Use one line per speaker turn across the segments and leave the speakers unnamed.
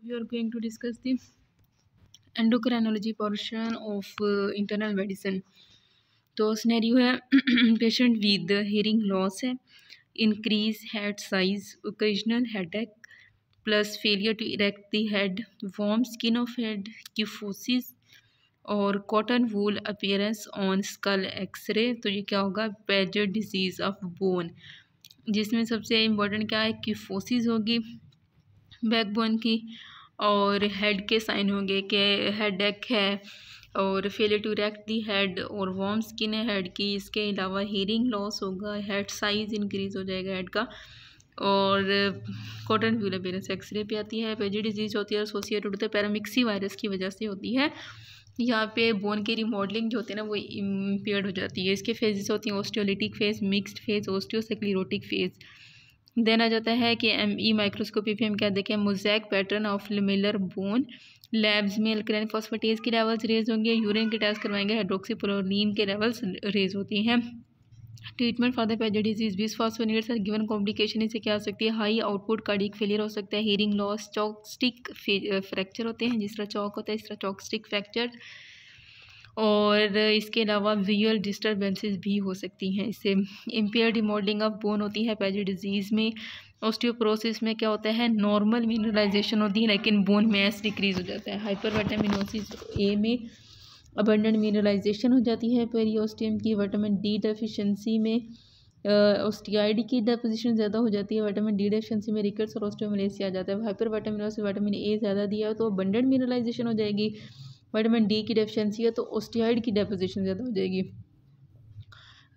We are going to discuss the endocrinology portion of internal medicine. तो scenario है patient with hearing loss है, increase head size, occasional headache plus failure to erect the head, warm skin of head, kyphosis और cotton wool appearance on skull x ray. तो ये क्या होगा? Pager disease of bone, जिसमें सबसे important क्या है? क्यूफोसिस होगी बैकबोन की, और हेड के साइन होंगे कि हेड एक है और failure to erect the head और वार्म स्किन है हेड की। इसके अलावा हीयरिंग लॉस होगा, हेड साइज इंक्रीज हो जाएगा हेड का, और कॉटन व्यूल अपीयरेंस एक्सरे पे आती है। पेजी डिजीज होती है एसोसिएटेड होता है पैरामिक्सी वायरस की वजह से होती है। यहाँ पे बोन की रिमॉडलिंग जो होती है ना वो इम्पेयर्ड हो जाती है। इसके फेजेस होती हैं osteolytic phase, mixed phase, osteosclerotic phase. Then आ जाता है कि ME माइक्रोस्कोपी पे हम क्या देखें? Mosaic pattern of lamellar bone. Labs में अल्कलाइन फॉस्फेटेज के लेवल्स रेज होंगे, यूरिन के टेस्ट करवाएंगे, हाइड्रोक्सीप्रोलिन के लेवल्स रेज होती हैं। ट्रीटमेंट फॉर द पेजर डिजीज बिसफॉस्फोनेट्स गिवन कॉम्प्लिकेशन इससे क्या हो सकती है? हाई आउटपुट कार्डियक फेलियर हो सकता है, hearing loss, chalk stick fracture होते हैं, जिस तरह चॉक होता है इस तरह चॉक स्टिक फ्रैक्चर, और इसके अलावा विजुअल डिस्टर्बेंसेस भी हो सकती हैं। इससे इम्पेयर्ड रिमॉडलिंग ऑफ बोन होती है पेजी डिजीज़ में। ऑस्टियोपोरोसिस में क्या होता है? नॉर्मल मिनरलाइजेशन होती है लेकिन बोन मैस डिक्रीज हो जाता है। हाइपरविटामिनोसिस ए में अबंडेंट मिनरलाइजेशन हो जाती है। पेरियोस्टियम की विटामिन डी डेफिशिएंसी में ऑस्टियाइड की डेपोजिशन ज़्यादा हो जाती है। विटामिन डी डेफिशिएंसी में रिकेट्स और ऑस्टियोमलेसिया आ जाता है। हाइपरविटामिनोसिस विटामिन ए ज़्यादा दिया हो तो अबंडेंट मिनरलाइजेशन हो जाएगी। विटामिन डी की डेफिशिएंसी है तो ऑस्टियाइड की डेपोजिशन ज़्यादा हो जाएगी।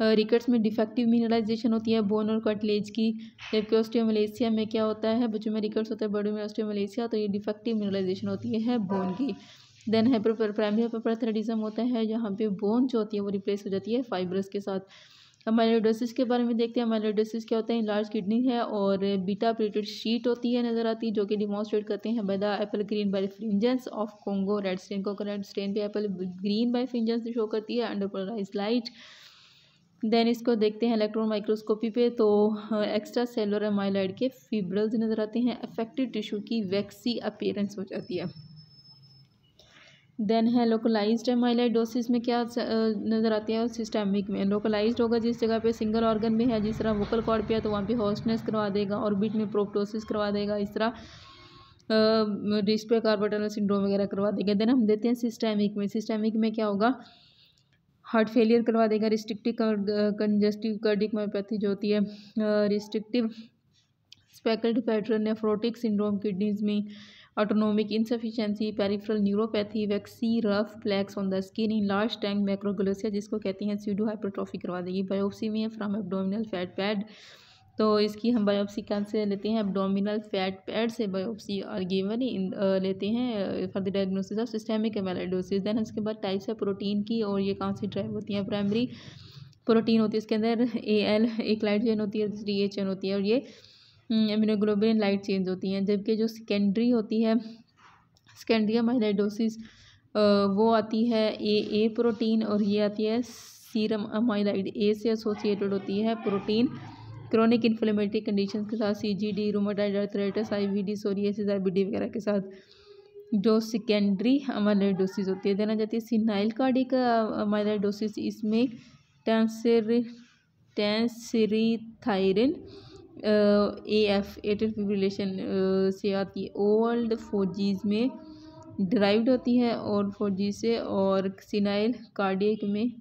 रिकेट्स में डिफेक्टिव मिनरलाइजेशन होती है बोन और कार्टिलेज की, जबकि ऑस्टियोमलेसिया में क्या होता है? बच्चों में रिकेट्स होता है, बड़ों में ऑस्टियोमलेसिया, तो ये डिफेक्टिव मिनरलाइजेशन होती है बोन की। देन प्राइमरी हाइपरथायराइडिज्म होता है जहाँ पे बोन जो होती है वो रिप्लेस हो जाती है फाइब्रस के साथ। अमाइलोइडोसिस के बारे में देखते हैं। अमाइलोइडोसिस क्या होता है? लार्ज किडनी है और बीटा प्लेटेड शीट होती है नज़र आती है, जो कि डिमॉन्स्ट्रेट करते हैं by the apple green birefringence of Congo red stain को रेड स्टेन पे apple green birefringence show करती है अंडर पोलराइज लाइट। देन इसको देखते हैं इलेक्ट्रॉन माइक्रोस्कोपी पे तो एक्स्ट्रा सेलुलर अमाइलॉइड के फिब्रल्स नज़र आते हैं। अफेक्टेड टिश्यू की वैक्सी अपीयरेंस हो जाती है। देन है लोकलाइज्ड एमाइलोइडोसिस में क्या नज़र आती है? सिस्टेमिक में लोकलाइज्ड होगा जिस जगह पे सिंगल ऑर्गन में है, जिस तरह वोकल कॉर्ड पे है तो वहाँ पे हॉर्सनेस करवा देगा, ऑर्बिट में प्रोप्टोसिस करवा देगा, इस तरह रिस्ट पे कार्पल सिंड्रोम वगैरह करवा देगा। देन हम देते हैं सिस्टेमिक में। सिस्टेमिक में क्या होगा? हार्ट फेलियर करवा देगा, रिस्ट्रिक्टिव कंजेस्टिव कार्डियक मायोपैथी जो होती है, restrictive speckled pattern nephrotic syndrome kidneys में, autonomic insufficiency, peripheral neuropathy, waxy rough plaques on the skin, in large tongue macroglossia जिसको कहते हैं स्यूडो हाइपरट्रॉफी करवा देगी। बायोप्सी में फ्रॉम एब्डोमिनल फैट पैड, तो इसकी हम बायोप्सी कहाँ से लेते हैं? एब्डोमिनल फैट पैड से बायोप्सी और गिवन इन लेते हैं for the diagnosis of systemic amyloidosis. Then उसके बाद टाइप्स है प्रोटीन की, और ये कहाँ से ड्राइव होती हैं? प्राइमरी प्रोटीन होती है इसके अंदर AL एक लाइट चेन होती है, दूसरी A चेन होती है, और ये इम्यूनोग्लोबुलिन लाइट चेंज होती हैं। जबकि जो सेकेंडरी होती है सेकेंडरी अमाइलोइडोसिस वो आती है AA प्रोटीन, और ये आती है सीरम अमाइलाइड A से एसोसिएटेड होती है प्रोटीन क्रोनिक इन्फ्लेमेटरी कंडीशंस के साथ, CGD, rheumatoid arthritis, IBD, psoriasis, IBD वगैरह के साथ, जो सेकेंडरी अमाइलोइडोसिस होती है। देना जाती है सिनाइल कार्डिक अमाइलोइडोसिस, इसमें टेंसिरिथाइरिन AF एट्रियल फिब्रिलेशन से आती है। ओल्ड फोजीज में ड्राइव्ड होती है और फोजी से, और सिनाइल कार्डियक में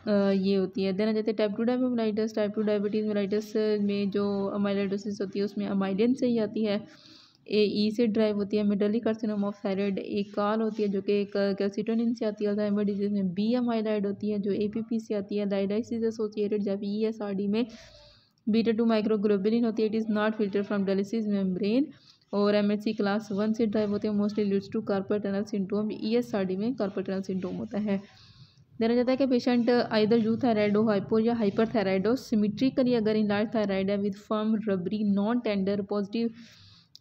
ये होती है। देना जाते हैं type 2 diabetes. Type 2 diabetes mellitus में जो अमाइलोइडोसिस होती है उसमें अमाइलिन से ही आती है, AE से ड्राइव होती है। मेडली कार्सिनोमा ऑफ थायराइड एक काल होती है जो कि कैल्सिटोनिन से आती है। अल्जाइमर डिजीज में B अमाइलॉइड होती है जो APP से आती है। डायलिसिस एसोसिएटेड जब ESRD में बीटा 2 माइक्रोग्लोबुलिन होती है। It is not filter from dialysis membrane, और MHC क्लास 1 से ड्राइव होते हैं। Mostly leads to carpal tunnel syndrome. ESRD में कार्पल टनल सिंड्रोम होता है। देना जाता है कि पेशेंट आइदर यूथायराइड हो, हाइपो या हाइपरथायराइड हो। सिमेट्रिकली अगर इन लार्ज थायराइड है with firm rubbery non tender positive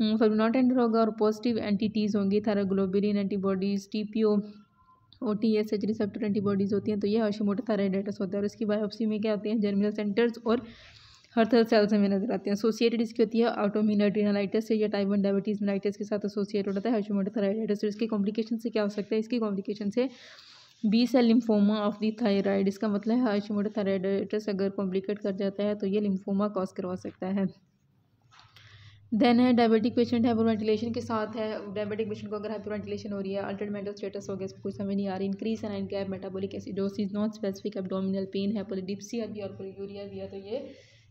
non tender होगा और पॉजिटिव एंटिटीज़ होंगी, thyroglobulin antibodies, TPO OTSH receptor antibodies होती हैं, तो ये हाशिमोटो थायराइडाइटिस होता है। और इसकी बायोप्सी में क्या होते हैं? जर्मिनल सेंटर्स और हर सेल्स में नजर आते हैं। एसोसिएटेड इसकी होती है ऑटोइम्यून एड्रेनालाइटिस से या टाइप 1 डायबिटीज मेलाइटिस के साथ एसोसिएट होता है हाशिमोटो थायराइडाइटिस। तो इसकी कॉम्प्लिकेशन से क्या हो सकता है, इसकी कॉम्प्लिकेशन से B cell lymphoma of the thyroid, इसका मतलब है हाशिमोटो थायराइडाइटिस अगर कॉम्प्लिकेट कर जाता है तो ये लिम्फोमा कॉज करवा सकता है। देन है डायबिटिक पेशेंट हाइपरवेंटिलेशन के साथ है। डायबिटिक पेशेंट को अगर हाइपरवेंटिलेशन हो रही है, अल्टर्ड मेंटल स्टेटस हो गया, इसको कुछ समझ नहीं आ रही, increase anion gap, metabolic acidosis, non specific abdominal pain है, पोलिडिप्सिया भी और पोलियूरिया भी है, तो ये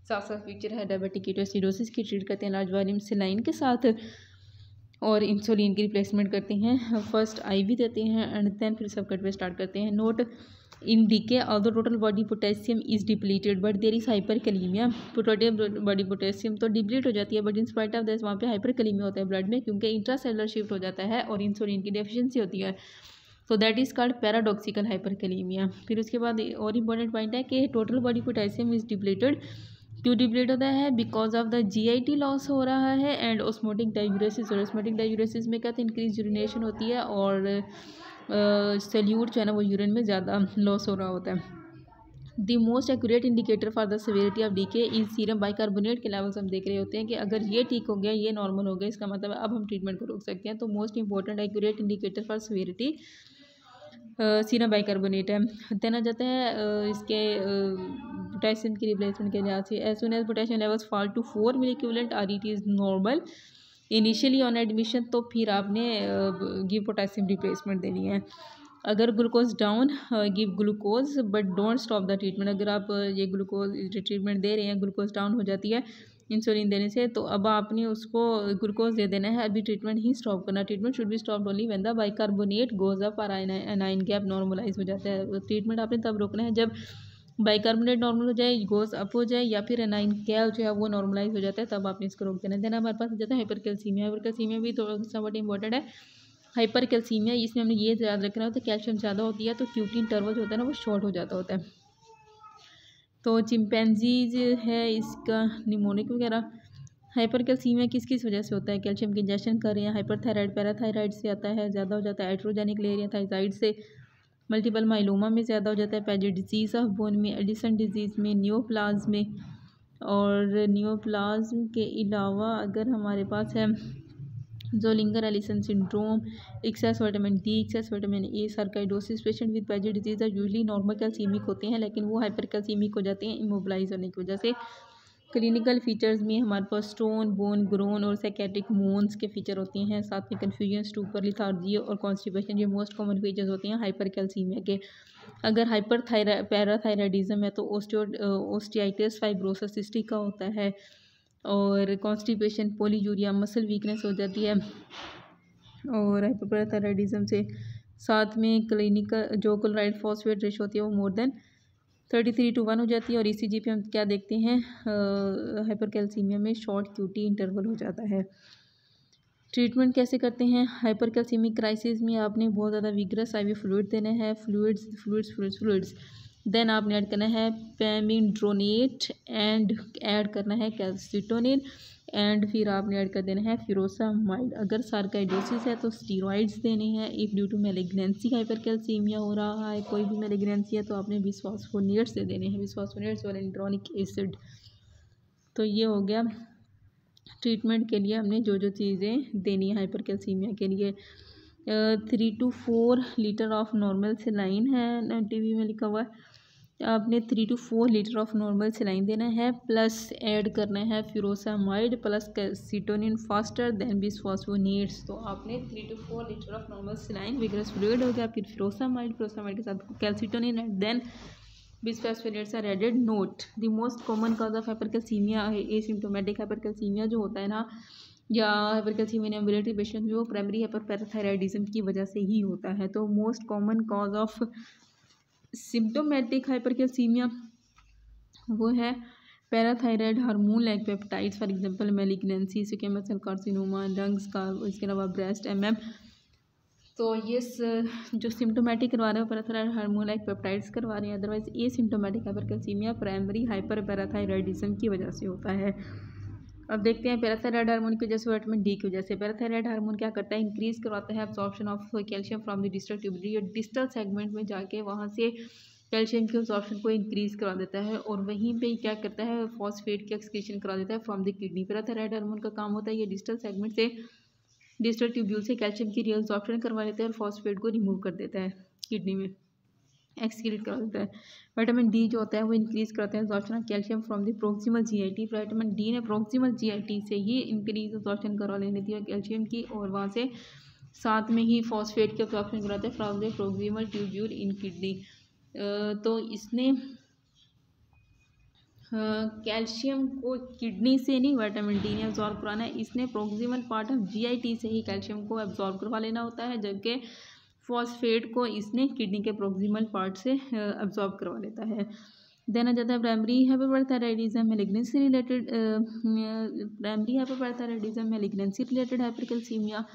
साफ साफ फीचर है डायबिटिक कीटोएसिडोसिस की। ट्रीट करते हैं लार्ज वॉल्यूम सेलाइन के साथ और इंसुलिन की रिप्लेसमेंट करते हैं। फर्स्ट आईवी देते हैं एंड देन फिर सबकट पे स्टार्ट करते हैं। Note in DK although total body potassium is depleted but there is hyperkalemia. Total body potassium तो डिप्लीट हो जाती है but in spite of this वहाँ पे हाइपरकैलेमिया होता है ब्लड में, क्योंकि इंट्रासेलुलर शिफ्ट हो जाता है और इंसुलिन की डेफिशिएंसी होती है। तो that is called paradoxical hyperkalemia. फिर उसके बाद और इंपॉर्टेंट पॉइंट है कि total body potassium is depleted. क्यों डिप्लीट होता है? Because of the GIT loss हो रहा है एंड ऑस्मोटिक डाययूरेसिस। और ऑस्मोटिक डाययूरेसिस में क्या होता है, इंक्रीज यूरिनेशन होती है और सैल्यूट जो है ना वो यूरिन में ज़्यादा लॉस हो रहा होता है। The most accurate indicator for the severity of DK is serum bicarbonate के लेवल्स हम देख रहे होते हैं कि अगर ये ठीक हो गया, ये नॉर्मल हो गया, इसका मतलब है अब हम ट्रीटमेंट को रोक सकते हैं। तो most important accurate indicator for severity serum bicarbonate है। देन आ जाता है इसके पोटेशियम की रिप्लेसमेंट के लिहाज से as soon as potassium levels fall to 4 milli equivalent or it is normal initially on admission, तो फिर आपने गिव पोटेशियम रिप्लेसमेंट देनी है। अगर glucose down give glucose but don't stop the treatment. अगर आप ये ग्लूकोज ट्रीटमेंट दे रहे हैं, ग्लूकोज डाउन हो जाती है इंसुलिन देने से, तो अब आपने उसको ग्लूकोज दे देना है, अभी ट्रीटमेंट ही स्टॉप करना। Treatment should be stop only when the bicarbonate goes up और एनाइन गैप नॉर्मलाइज हो जाता है। ट्रीटमेंट आपने तब रोकना है जब बाइकार्बोनेट नॉर्मल हो जाए, गोज अप हो जाए या फिर एनाइन गैप जो है वो नॉर्मलाइज हो जाता है, तब आपने इसको रोक देना है। देन हमारे पास आ जाता है हाइपरकैल्सीमिया। हाइपरकैल्सीमिया भी थोड़ा सा बहुत इंपॉर्टेंट है। हाइपरकैल्सीमिया इसमें हमने ये याद रखना होता है, कैल्शियम ज़्यादा होती है तो क्यूटी इंटरवल होता है ना वो शॉर्ट हो जाता होता है। तो चिंपैंजीज है इसका निमोनिक वगैरह। हाइपरकैल्सीमिया किस किस वजह से होता है? कैल्शियम की इंजेक्शन कर रहे हैं, हाइपरथायराइड पैराथायराइड से आता है, ज़्यादा हो जाता है, हाइड्रोजेनिक ले रहे हैं थायराइड से, मल्टीपल माइलोमा में ज़्यादा हो जाता है, पैजेट डिजीज़ ऑफ बोन में, एडिसन डिजीज़ में, नियोप्लाज्म में। और नियोप्लाज्म के अलावा अगर हमारे पास है Zollinger Ellison syndrome, excess vitamin D, excess vitamin A, sarcoidosis. Patient with Paget disease usually normal calcaemic होते हैं लेकिन वो हाइपर कैल्सीमिक हो जाते हैं इमोबलाइज होने की वजह से। क्लिनिकल फीचर्स में हमारे पास स्टोन, बोन ग्रोन और साइकेट्रिक मोन्स के फीचर होते हैं, साथ में कन्फ्यूजन, स्टूपर, लिथार्जी और कॉन्स्टिपेशन, ये मोस्ट कॉमन फीचर्स होते हैं हाइपर कैल्सीमिया के। अगर हाइपर पैराथायराइडिज्म है तो ओस्टियाइटिस, फाइब्रोसिस, सिस्टिक का होता है और कॉन्स्टिपेशन, पॉलीयूरिया, मसल वीकनेस हो जाती है। और हाइपरपैराथायराइडिज्म से साथ में क्लिनिकल जो क्लोराइड फॉस्फेट रेशो होती है वो मोर देन 33:1 हो जाती है। और ईसीजी पे हम क्या देखते हैं, हाइपरकैल्सीमिया में शॉर्ट क्यूटी इंटरवल हो जाता है। ट्रीटमेंट कैसे करते हैं? हाइपरकैल्सीमिक क्राइसिस में आपने बहुत ज़्यादा विग्रस आईवी फ्लूइड देना है, फ्लूइड्स। देन आपने ऐड करना है पेमिड्रोनेट एंड ऐड करना है कैल्सिटोनिन एंड फिर आपने ऐड कर देना है फ्यूरोसामाइड। अगर सार्काइडोसिस है तो स्टीरॉइड्स देने हैं। If due to malignancy hypercalcemia हो रहा है, कोई भी मैलिग्नेंसी है तो आपने बिस्फॉस्फोनेट्स दे देने हैं, बिस्फॉस्फोनेट्स और एंड्रोनिक एसिड। तो ये हो गया ट्रीटमेंट के लिए हमने जो जो चीज़ें देनी है हाइपरकैल्सीमिया के लिए। 3 to 4 लीटर ऑफ नॉर्मल सेलाइन है, टीवी में लिखा हुआ है, आपने 3 to 4 litre of normal saline देना है, प्लस ऐड करना है furosemide plus calcitonin faster than bisphosphonates. तो आपने 3 to 4 litre of normal saline vigorous fluid हो गया, फिर फ्यूरोसामाइड के साथ calcitonin and then bisphosphonates are added. Note the most common cause of hypercalcaemia asymptomatic hypercalcaemia जो होता है ना, या हाइपरकैल्सीमिया इन एम्बुलेटरी पेशेंट में, वो प्राइमरी हाइपरपैराथायराइडिज्म की वजह से ही होता है। तो most common cause of symptomatic hypercalcemia वो है parathyroid hormone like peptides, for example malignancy, squamous cell carcinoma, lungs का, इसके अलावा ब्रेस्ट एमएम। तो ये जो सिम्टोमेटिक करवा रहे हो पैराथायराइड हार्मोन लाइक पेप्टाइड्स करवा रहे हैं, otherwise asymptomatic hypercalcaemia primary hyperparathyroidism की वजह से होता है। अब देखते हैं पैराथायराइड हार्मोन की वजह से, विटामिन डी की वजह से। पैराथायराइड हार्मोन क्या करता है, इंक्रीज करवाता है absorption of calcium from the distal tubular, distal segment में जाके वहाँ से कैल्शियम के अब्जॉर्प्शन को इंक्रीज़ करा देता है, और वहीं पे क्या करता है, फॉस्फेट की एक्सक्रीशन करा देता है from the kidney. Parathyroid hormone का काम होता है ये डिस्टल सेगमेंट से, डिस्टल ट्यूब्यूल से कैल्शियम की रीअब्जॉर्प्शन करवा लेता है और फॉस्फेट को रिमूव कर देता है, किडनी में एक्सक्रीट करा देता है। विटामिन डी जो होता है वो इंक्रीज़ करता है absorption of calcium from the proximal GIT. Vitamin D ने प्रोक्सिमल जीआईटी से ही इंक्रीज अब्जॉर्प्शन करवा लेनी थी कैल्शियम की, और वहाँ से साथ में ही फॉस्फेट की अब्जॉर्प्शन कराते हैं from the proximal tubule in kidney. तो इसने कैल्शियम को किडनी से नहीं विटामिन डी ने एब्जॉर्ब कराना है, इसने प्रोक्सिमल पार्ट ऑफ जीआईटी से ही कैल्शियम को एब्जॉर्ब करवा लेना होता है, जबकि फॉस्फेट को इसने किडनी के प्रोक्सिमल पार्ट से एब्जॉर्ब करवा लेता है। देन आ जाता है primary hyperparathyroidism malignancy related, primary hyperparathyroidism malignancy related hypercalcaemia,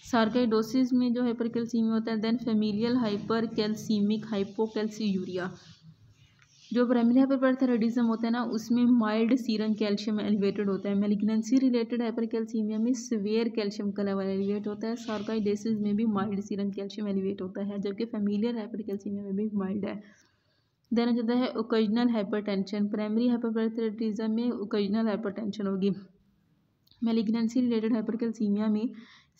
sarcoidosis में जो हाइपरकैल्सीमिया होता है। Then familial hypercalcaemic hypocalciuria. जो प्राइमरी हाइपरपाराथायराइडिज्म होता है ना, उसमें माइल्ड सीरम कैल्शियम एलिवेटेड होता है। मैलिग्नेंसी रिलेटेड हाइपरकैल्सीमिया में सीवियर कैल्शियम का लेवल एलिवेट होता है। सार्कोइडोसिस में भी माइल्ड सीरम कैल्शियम एलिवेट होता है, जबकि फेमिलियल हाइपरकैल्सीमिया में भी माइल्ड है। देन आ जाता है ओकेजनल हाइपरटेंशन। प्राइमरी हाइपरपाराथायराइडिज्म में ओकेजनल हाइपरटेंशन होगी। मैलिग्नेंसी रिलेटेड हाइपरकैल्सीमिया में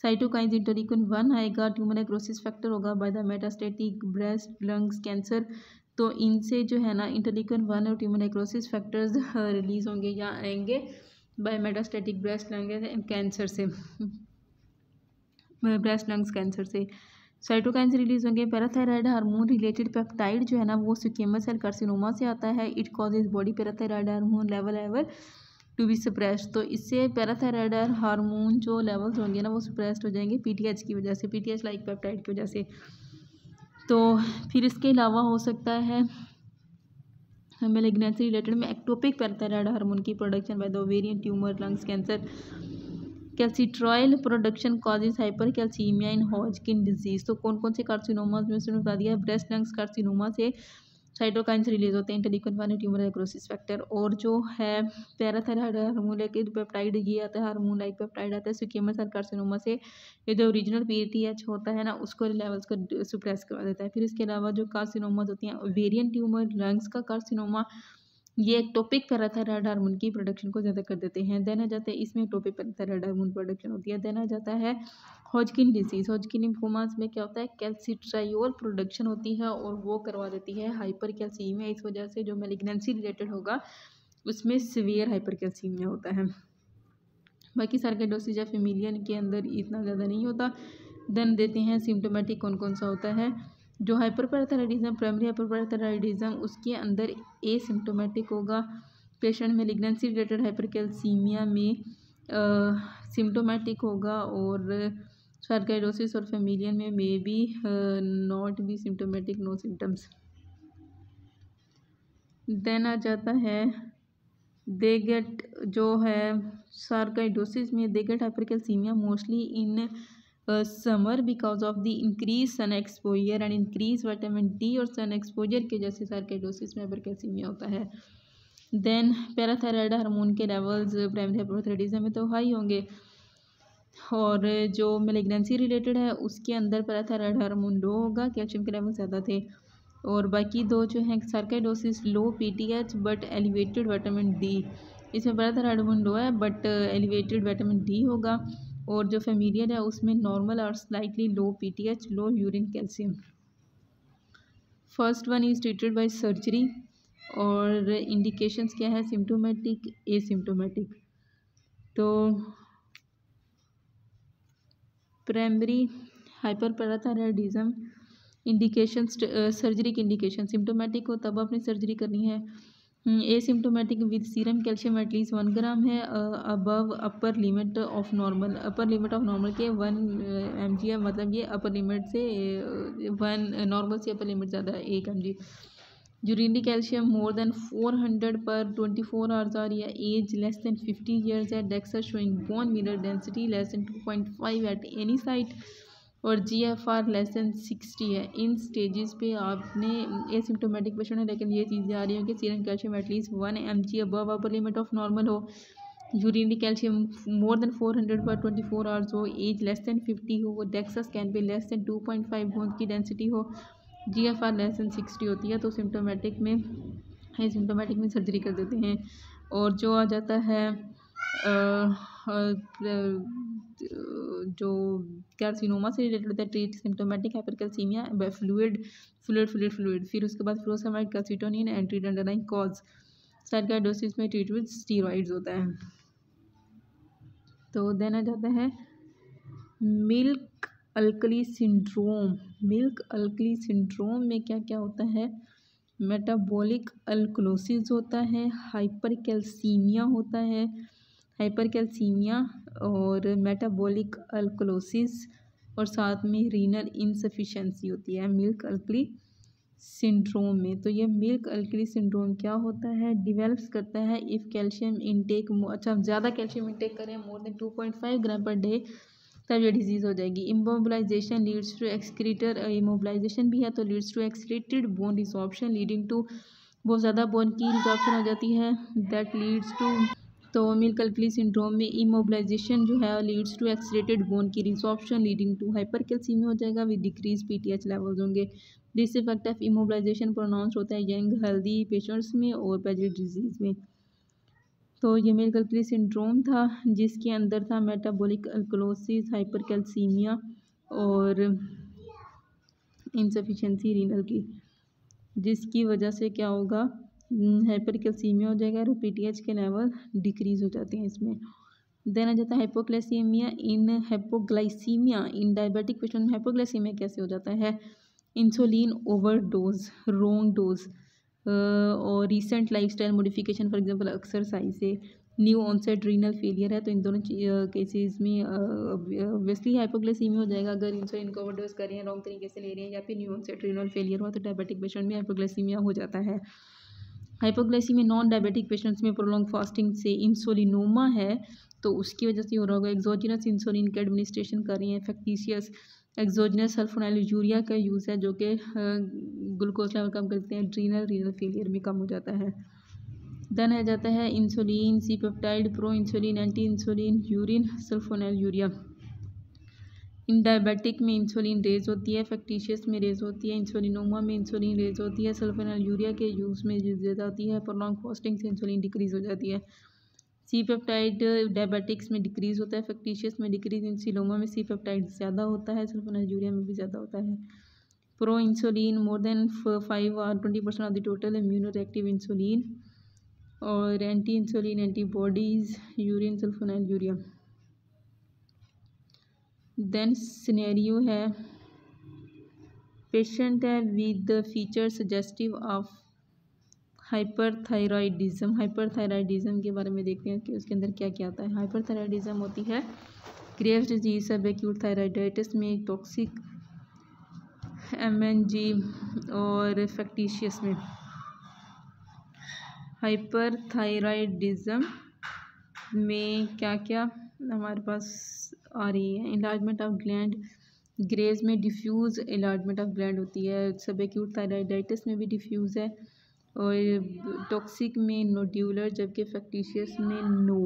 साइटोकाइंस इंटरल्यूकिन 1 आएगा, ट्यूमर नेक्रोसिस फैक्टर होगा by the metastatic breast lungs cancer. तो इनसे जो है ना इंटरल्यूकिन 1 और ट्यूमर नेक्रोसिस फैक्टर्स रिलीज होंगे या आएंगे by metastatic breast lung cancer से, ब्रेस्ट लंग्स कैंसर से। साइटोकाइंस रिलीज होंगे। पैराथायराइड हार्मोन रिलेटेड पेप्टाइड जो है ना वो स्क्वेमस सेल कार्सिनोमा से आता है। It causes body parathyroid hormone level to be suppressed. तो इससे पैराथायराइड हार्मोन जो लेवल्स होंगे ना वो सप्रेस्ड हो जाएंगे पीटीएच की वजह से, पीटीएच लाइक पेप्टाइड की वजह से। तो फिर इसके अलावा हो सकता है मैलिग्नेंसी रिलेटेड में एक्टोपिक पैराथायराइड हार्मोन की production by the ovarian tumour lungs cancer. Calcitriol production causes hypercalcaemia in Hodgkin disease. तो कौन कौन से कार्सिनोमा में से बता दिया, ब्रेस्ट लंग्स कार्सिनोमा से साइटोकाइंस रिलीज होते हैं, इंटरल्यूकिन 1 ट्यूमर नेक्रोसिस फैक्टर। और जो है पैराथायराइड हार्मोन लेके पेप्टाइड ये आता है, हार्मोन लाइक पेप्टाइड आता है स्क्वेमस सेल कार्सिनोमा से। ये जो ओरिजिनल पीटीएच होता है ना उसको लेवल्स को सुप्रेस करवा देता है। फिर इसके अलावा जो कार्सिनोमास होती हैं, ओवेरियन ट्यूमर लंग्स का कार्सिनोमा, ये एक्टोपिक पैराथायराइड हार्मोन की प्रोडक्शन को ज़्यादा कर देते हैं। देन आ जाता है इसमें एक्टोपिक पैराथायराइड हार्मोन प्रोडक्शन होती है। देन आ जाता है हॉजकिन डिजीज। हॉजकिन लिम्फोमास में क्या होता है, कैल्सिट्रायोल प्रोडक्शन होती है और वो करवा देती है हाइपरकैल्सीमिया। इस वजह से जो मैलिग्नेंसी रिलेटेड होगा उसमें सीवियर हाइपरकैल्सीमिया होता है। बाकी सार्कोइडोसिस या फेमिलियन के अंदर इतना ज़्यादा नहीं होता। देन देते हैं सिम्टोमेटिक कौन कौन सा होता है। जो हाइपरपैराथायराइडिज्म, प्राइमरी हाइपरपैराथायराइडिज्म, उसके अंदर एसिम्टोमेटिक होगा। पेशेंट मैलिग्नेंसी रिलेटेड हाइपरकैल्सीमिया में सिम्टोमेटिक होगा, और सार्कोइडोसिस और फेमिलियन में may be not be symptomatic, no symptoms. Then आ जाता है दे गेट, जो है सार्कोइडोसिस में they get hypercalcaemia mostly in summer because of the increase sun exposure and increase vitamin D. और सन एक्सपोजर के जैसे सार्कोइडोसिस में हाइपरकैल्सीमिया होता है। देन पैराथायराइड हार्मोन के लेवल्स प्राइमरी हाइपरथायराइडिज्म में तो हाई होंगे, और जो मैलिग्नेंसी रिलेटेड है उसके अंदर पैराथायराइड हार्मोन लो होगा, कैल्शियम के लेवल ज़्यादा थे। और बाकी दो जो हैं sarcoidosis low PTH but elevated vitamin D, इसमें पैराथायराइड हार्मोन लो है बट एलिवेटेड विटामिन डी होगा। और जो फेमिलियल है उसमें नॉर्मल और slightly low PTH, low urine calcium. First one is treated by surgery, और इंडिकेशंस क्या है, सिम्टोमेटिक, एसिम्टोमेटिक। तो प्राइमरी हाइपरपैराथायराइडिज्म इंडिकेशंस, सर्जरी की इंडिकेशन, सिम्टोमेटिक हो तब आपने सर्जरी करनी है। Asymptomatic with serum calcium at least 1 ग्राम है above upper limit of normal. Upper limit of normal के 1 mg है, मतलब ये अपर लिमिट से 1 नॉर्मल से अपर लिमिट ज़्यादा है 1 mg। Urinary calcium more than 400 पर 24 आवर्स और या एज लेस देन 50 ईयर्स है। DEXA showing bone mineral density less than 2.5 at any site, और GFR लेस देन 60 है। इन स्टेजेस पे आपने एसिम्टोमेटिक पेशेंट है लेकिन ये चीज़ें आ रही हैं कि serum calcium at least 1 mg above upper limit of normal हो, यूरिनरी कैल्शियम मोर देन 400 पर 24 आवर्स हो, एज लेस देन 50 हो, डेक्सा स्कैन पे लेस देन 2.5 बोन की डेंसिटी हो, GFR लेस देन 60 होती है तो सिम्टोमेटिक में सर्जरी कर देते हैं। और जो आ जाता है जो कार्सिनोमा से रिलेटेड होता है, treat symptomatic hypercalcaemia by fluid. फिर उसके बाद furosemide, calcitonin and treat underlying cause. Sarcoidosis में ट्रीट विद स्टीरॉइड्स होता है। तो देन आ जाता है मिल्क अल्कली सिंड्रोम में क्या क्या होता है? मेटाबॉलिक अल्कलोसिस होता है, हाइपरकैल्सीमिया होता है, और मेटाबॉलिक अल्कलोसिस, और साथ में रीनल इनसफिशिएंसी होती है मिल्क अल्कली सिंड्रोम में। तो ये मिल्क अल्कली सिंड्रोम क्या होता है? डिवेल्प्स करता है इफ़ कैल्शियम इनटेक, अच्छा ज़्यादा कैल्शियम इनटेक करें मोर देन 2.5 ग्राम पर डे, तब ये डिजीज़ हो जाएगी। Immobilization leads to excreter, immobilization भी है तो leads to excreted bone resorption leading to, बहुत ज़्यादा बोन की रिसॉर्प्शन हो जाती है, दैट लीड्स टू। तो मिल्क अल्कली सिंड्रोम में इमोबिलाइजेशन जो है लीड्स टू एक्सक्रीटेड बोन की रिसॉर्प्शन लीडिंग टू हाइपरकैल्सीमिया हो जाएगा विद डिक्रीज पीटीएच लेवल्स होंगे। This effect of immobilization pronounce होता है यंग हेल्दी पेशेंट्स में और पेजिट डिजीज़ में। तो ये मिल्क अल्कली सिंड्रोम था जिसके अंदर था मेटाबॉलिक अल्कलोसिस, हाइपरकैल्सीमिया और इनसफिशिएंसी रीनल की, जिसकी वजह से क्या होगा? हाइपरकैल्सीमिया हो जाएगा और पीटीएच के लेवल डिक्रीज हो जाते हैं इसमें। देन आ जाता है हाइपोग्लाइसीमिया इन डायबिटिक पेशेंट में। हाइपोग्लाइसीमिया कैसे हो जाता है? इंसुलिन ओवरडोज, रोंग डोज, और recent lifestyle modification, for example exercise से, न्यू ऑनसेट रीनल फेलियर है तो इन दोनों केसेस में ऑब्वियसली हाइपोग्लाइसीमिया हो जाएगा अगर इंसुलिन को ओवरडोज कर रहे हैं, रॉन्ग तरीके से ले रहे हैं, या फिर न्यू ऑनसेट रीनल फेलियर हुआ तो डायबिटिक पेशेंट में हाइपोग्लाइसीमिया हो जाता है। हाइपोग्लाइसीमिया नॉन डायबिटिक पेशेंट्स में प्रोलॉन्ग फास्टिंग से, इंसुलिनोमा है तो उसकी वजह से हो रहा होगा। एक्सोजिनस इंसुलिन के एडमिनिस्ट्रेशन कर रही हैं, फैक्टिशियस एक्सोजिनस सल्फोनाइलयूरिया का यूज़ है जो कि ग्लूकोज लेवल कम करते हैं, रीनल फेलियर में कम हो जाता है। देन आ जाता है insulin, C peptide, pro insulin, anti insulin, urine sulfonylurea. In diabetic में इंसुलिन रेज होती है, फैक्टिशियस में रेज होती है, इंसुलिनोमा में इंसुलिन रेज होती है, सल्फोनाइलयूरिया के यूज़ में ज़्यादा होती है, प्रोलॉन्ग फास्टिंग से इंसुलिन डिक्रीज हो जाती है। सी पेप्टाइड डायबिटिक्स में डिक्रीज होता है, फैक्टिशियस में डिक्रीज, इंसुलिनोमा में सी पेप्टाइड ज़्यादा होता है, सल्फोनाइलयूरिया में भी ज़्यादा होता है। प्रो इंसुलिन मोर देन 5 और 20% of the total immunoreactive insulin, और anti insulin antibodies, urine sulfonylurea. Then scenario है पेशेंट है with feature suggestive of hyperthyroidism के बारे में देखते हैं कि उसके अंदर क्या क्या आता है। हाइपरथायराइडिज्म होती है ग्रेव्स डिजीज, सब एक्यूट थायराइडाइटिस में, टॉक्सिक MNG और फैक्टिशियस में। हाइपरथायराइडिज्म में क्या क्या हमारे पास आ रही है? इलाजमेंट ऑफ ग्लैंड, ग्रेव्स में डिफ्यूज़ इलाजमेंट ऑफ ग्लैंड होती है, सब एक्यूट थायराइडाइटिस में भी डिफ्यूज़ है, और टॉक्सिक में नोड्यूलर, जबकि फैक्टिशियस में नो।